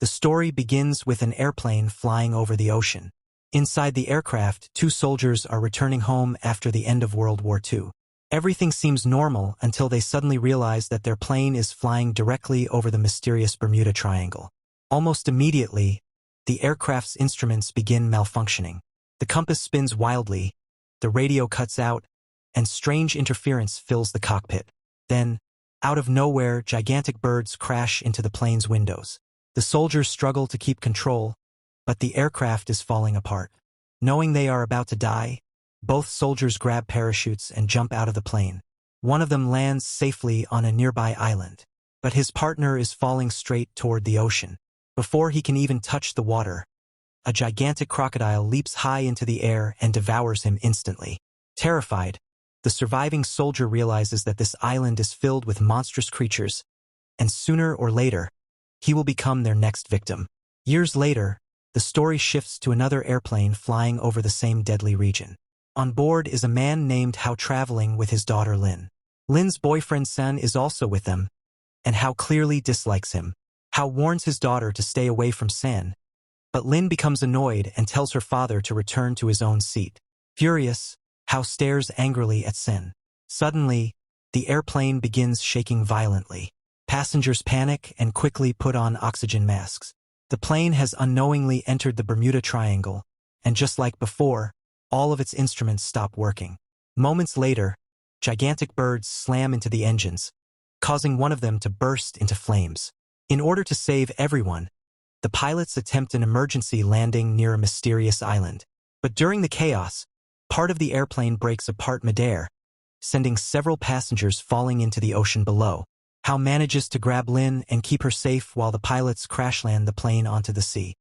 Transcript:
The story begins with an airplane flying over the ocean. Inside the aircraft, two soldiers are returning home after the end of World War II. Everything seems normal until they suddenly realize that their plane is flying directly over the mysterious Bermuda Triangle. Almost immediately, the aircraft's instruments begin malfunctioning. The compass spins wildly, the radio cuts out, and strange interference fills the cockpit. Then, out of nowhere, gigantic birds crash into the plane's windows. The soldiers struggle to keep control, but the aircraft is falling apart. Knowing they are about to die, both soldiers grab parachutes and jump out of the plane. One of them lands safely on a nearby island, but his partner is falling straight toward the ocean. Before he can even touch the water, a gigantic crocodile leaps high into the air and devours him instantly. Terrified, the surviving soldier realizes that this island is filled with monstrous creatures, and sooner or later, he will become their next victim. Years later, the story shifts to another airplane flying over the same deadly region. On board is a man named Hao traveling with his daughter Lin. Lin's boyfriend Sen is also with them, and Hao clearly dislikes him. Hao warns his daughter to stay away from Sen, but Lin becomes annoyed and tells her father to return to his own seat. Furious, Hao stares angrily at Sen. Suddenly, the airplane begins shaking violently. Passengers panic and quickly put on oxygen masks. The plane has unknowingly entered the Bermuda Triangle, and just like before, all of its instruments stop working. Moments later, gigantic birds slam into the engines, causing one of them to burst into flames. In order to save everyone, the pilots attempt an emergency landing near a mysterious island. But during the chaos, part of the airplane breaks apart midair, sending several passengers falling into the ocean below. Hao manages to grab Lin and keep her safe while the pilots crash land the plane onto the sea.